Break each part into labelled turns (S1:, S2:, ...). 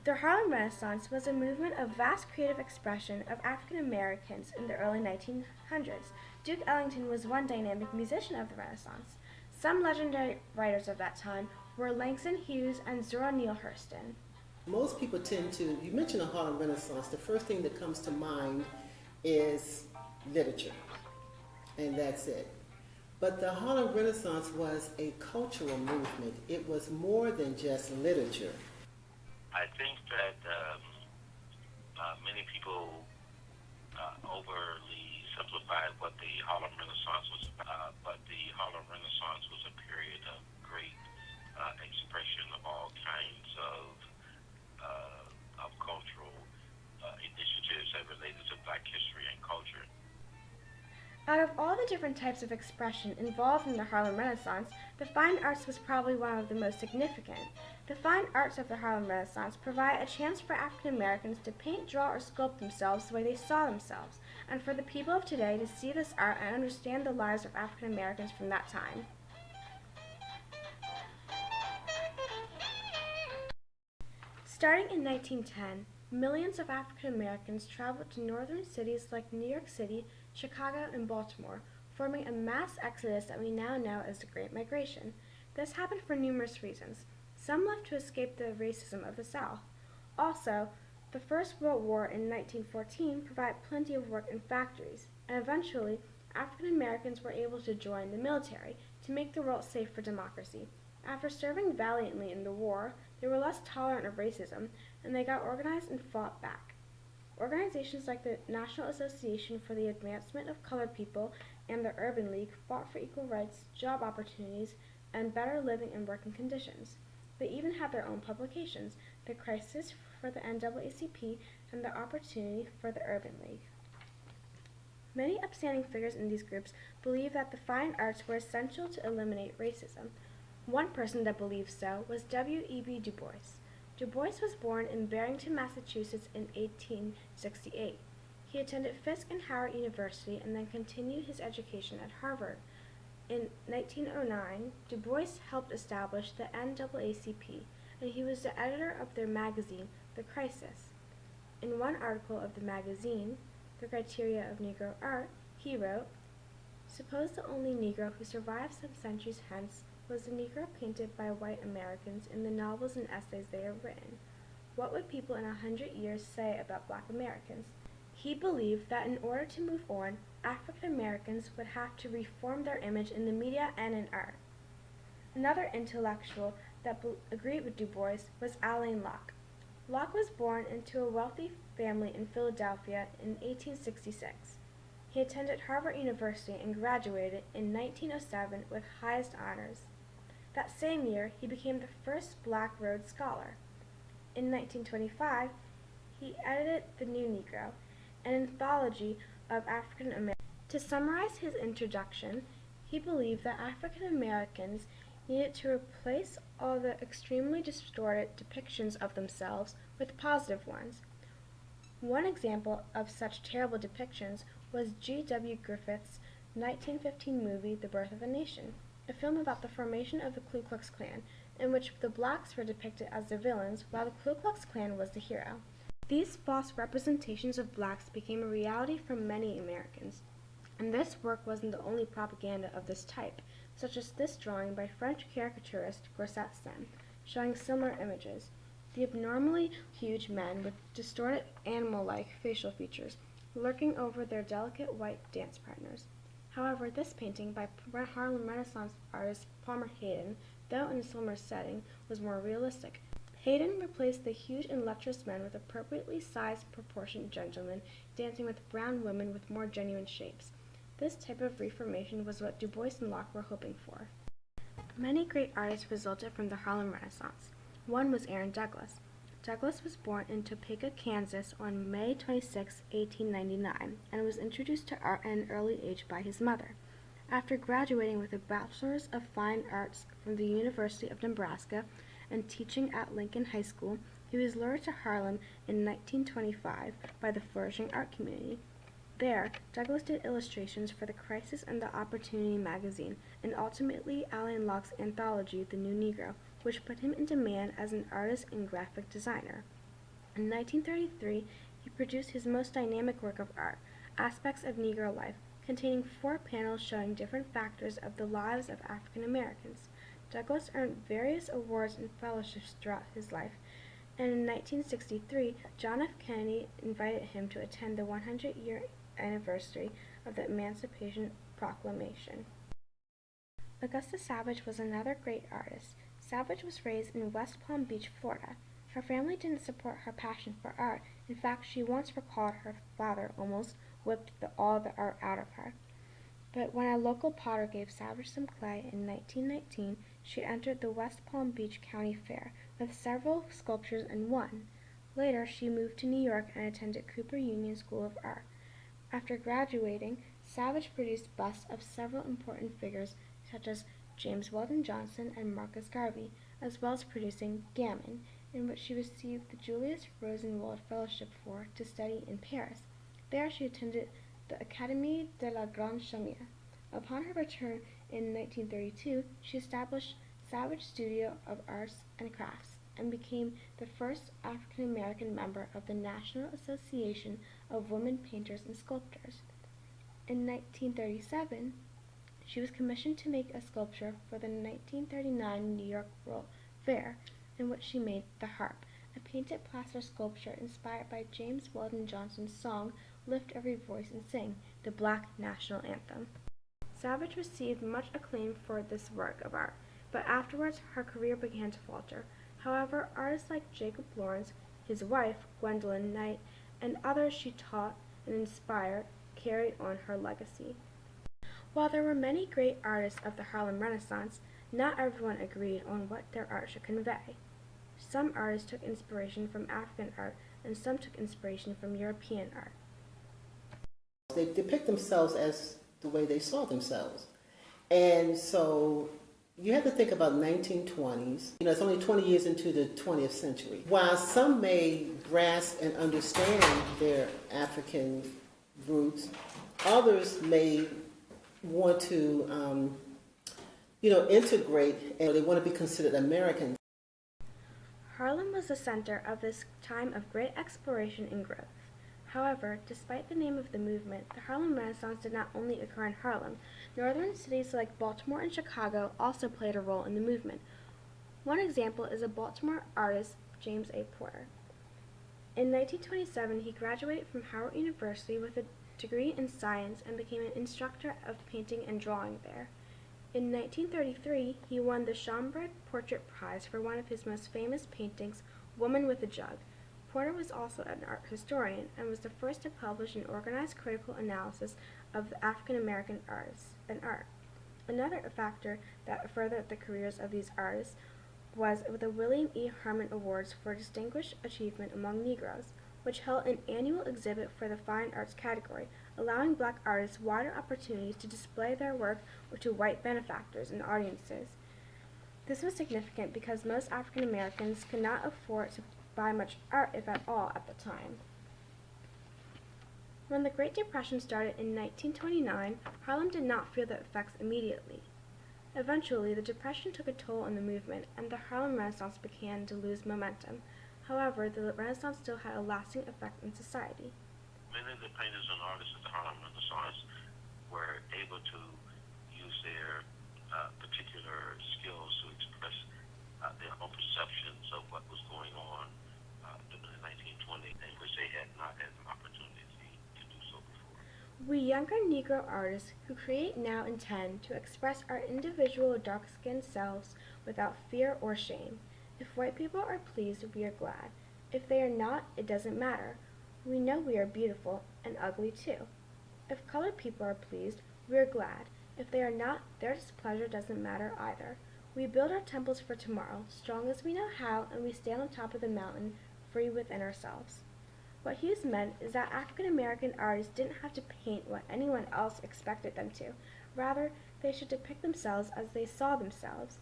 S1: The Harlem Renaissance was a movement of vast creative expression of African Americans in the early 1900s. Duke Ellington was one dynamic musician of the Renaissance. Some legendary writers of that time were Langston Hughes and Zora Neale Hurston.
S2: Most people tend to, you mention the Harlem Renaissance, the first thing that comes to mind is literature, and that's it. But the Harlem Renaissance was a cultural movement. It was more than just literature.
S3: I think that many people overly simplified what the Harlem Renaissance was about, but the Harlem Renaissance was a period of great expression of all kinds of cultural initiatives that related to Black history and culture.
S1: Out of all the different types of expression involved in the Harlem Renaissance, the fine arts was probably one of the most significant. The fine arts of the Harlem Renaissance provide a chance for African Americans to paint, draw, or sculpt themselves the way they saw themselves, and for the people of today to see this art and understand the lives of African Americans from that time. Starting in 1910, millions of African Americans traveled to northern cities like New York City, Chicago, and Baltimore, forming a mass exodus that we now know as the Great Migration. This happened for numerous reasons. Some left to escape the racism of the South. Also, the First World War in 1914 provided plenty of work in factories, and eventually, African Americans were able to join the military to make the world safe for democracy. After serving valiantly in the war, they were less tolerant of racism, and they got organized and fought back. Organizations like the National Association for the Advancement of Colored People and the Urban League fought for equal rights, job opportunities, and better living and working conditions. They even had their own publications, the Crisis for the NAACP and the Opportunity for the Urban League. Many upstanding figures in these groups believed that the fine arts were essential to eliminate racism. One person that believed so was W.E.B. Du Bois. Du Bois was born in Barrington, Massachusetts in 1868. He attended Fisk and Howard University and then continued his education at Harvard. In 1909, Du Bois helped establish the NAACP, and he was the editor of their magazine, The Crisis. In one article of the magazine, The Criteria of Negro Art, he wrote, "Suppose the only Negro who survived some centuries hence was the Negro painted by white Americans in the novels and essays they have written. What would people in 100 years say about Black Americans?" He believed that in order to move on, African Americans would have to reform their image in the media and in art. Another intellectual that agreed with Du Bois was Alain Locke. Locke was born into a wealthy family in Philadelphia in 1866. He attended Harvard University and graduated in 1907 with highest honors. That same year, he became the first Black Rhodes Scholar. In 1925, he edited The New Negro, an anthology of African Americans. To summarize his introduction, he believed that African Americans needed to replace all the extremely distorted depictions of themselves with positive ones. One example of such terrible depictions was G.W. Griffith's 1915 movie The Birth of a Nation, a film about the formation of the Ku Klux Klan, in which the blacks were depicted as the villains while the Ku Klux Klan was the hero. These false representations of blacks became a reality for many Americans, and this work wasn't the only propaganda of this type, such as this drawing by French caricaturist Grosset Sem, showing similar images. The abnormally huge men with distorted animal-like facial features lurking over their delicate white dance partners. However, this painting by Harlem Renaissance artist Palmer Hayden, though in a similar setting, was more realistic. Hayden replaced the huge and lustrous men with appropriately sized, proportioned gentlemen dancing with brown women with more genuine shapes. This type of reformation was what Du Bois and Locke were hoping for. Many great artists resulted from the Harlem Renaissance. One was Aaron Douglas. Douglas was born in Topeka, Kansas on May 26, 1899, and was introduced to art at an early age by his mother. After graduating with a Bachelor's of Fine Arts from the University of Nebraska and teaching at Lincoln High School, he was lured to Harlem in 1925 by the flourishing art community. There, Douglas did illustrations for the Crisis and the Opportunity magazine, and ultimately Alain Locke's anthology, The New Negro, which put him in demand as an artist and graphic designer. In 1933, he produced his most dynamic work of art, Aspects of Negro Life, containing 4 panels showing different factors of the lives of African Americans. Douglass earned various awards and fellowships throughout his life, and in 1963, John F. Kennedy invited him to attend the 100-year anniversary of the Emancipation Proclamation. Augusta Savage was another great artist. Savage was raised in West Palm Beach, Florida. Her family didn't support her passion for art. In fact, she once recalled her father almost whipped all the art out of her. But when a local potter gave Savage some clay in 1919, she entered the West Palm Beach County Fair with several sculptures and won. Later, she moved to New York and attended Cooper Union School of Art. After graduating, Savage produced busts of several important figures such as James Weldon Johnson and Marcus Garvey, as well as producing Gammon, in which she received the Julius Rosenwald Fellowship for to study in Paris. There she attended the Académie de la Grande Chaumière. Upon her return in 1932, she established Savage Studio of Arts and Crafts and became the first African American member of the National Association of Women Painters and Sculptors. In 1937, she was commissioned to make a sculpture for the 1939 New York World Fair, in which she made the harp, a painted plaster sculpture inspired by James Weldon Johnson's song Lift Every Voice and Sing, the Black National Anthem. Savage received much acclaim for this work of art, but afterwards her career began to falter. However, artists like Jacob Lawrence, his wife, Gwendolyn Knight, and others she taught and inspired carried on her legacy. While there were many great artists of the Harlem Renaissance, not everyone agreed on what their art should convey. Some artists took inspiration from African art, and some took inspiration from European art.
S2: They depict themselves as the way they saw themselves. And so you have to think about 1920s. It's only 20 years into the 20th century. While some may grasp and understand their African roots, others may want to, integrate, and they want to be considered American.
S1: Harlem was the center of this time of great exploration and growth. However, despite the name of the movement, the Harlem Renaissance did not only occur in Harlem. Northern cities like Baltimore and Chicago also played a role in the movement. One example is a Baltimore artist, James A. Porter. In 1927, he graduated from Howard University with a degree in science and became an instructor of painting and drawing there. In 1933, he won the Schomburg Portrait Prize for one of his most famous paintings, Woman with a Jug. Porter was also an art historian and was the first to publish an organized critical analysis of the African American artists and art. Another factor that furthered the careers of these artists was the William E. Herman Awards for Distinguished Achievement Among Negroes, which held an annual exhibit for the fine arts category, allowing black artists wider opportunities to display their work to white benefactors and audiences. This was significant because most African Americans could not afford to buy much art, if at all, at the time. When the Great Depression started in 1929, Harlem did not feel the effects immediately. Eventually, the Depression took a toll on the movement, and the Harlem Renaissance began to lose momentum. However, the Renaissance still had a lasting effect on society.
S3: Many of the painters and artists of the Harlem Renaissance were able to use their particular skills to express their own perceptions of what was going on during the 1920s, in which they had not had an opportunity to do so before.
S1: We younger Negro artists who create now intend to express our individual dark-skinned selves without fear or shame. If white people are pleased, we are glad. If they are not, it doesn't matter. We know we are beautiful and ugly too. If colored people are pleased, we are glad. If they are not, their displeasure doesn't matter either. We build our temples for tomorrow, strong as we know how, and we stand on top of the mountain, free within ourselves. What Hughes meant is that African American artists didn't have to paint what anyone else expected them to. Rather, they should depict themselves as they saw themselves.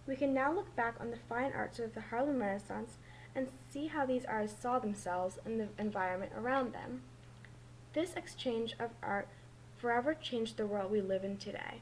S1: We can now look back on the fine arts of the Harlem Renaissance and see how these artists saw themselves and the environment around them. This exchange of art forever changed the world we live in today.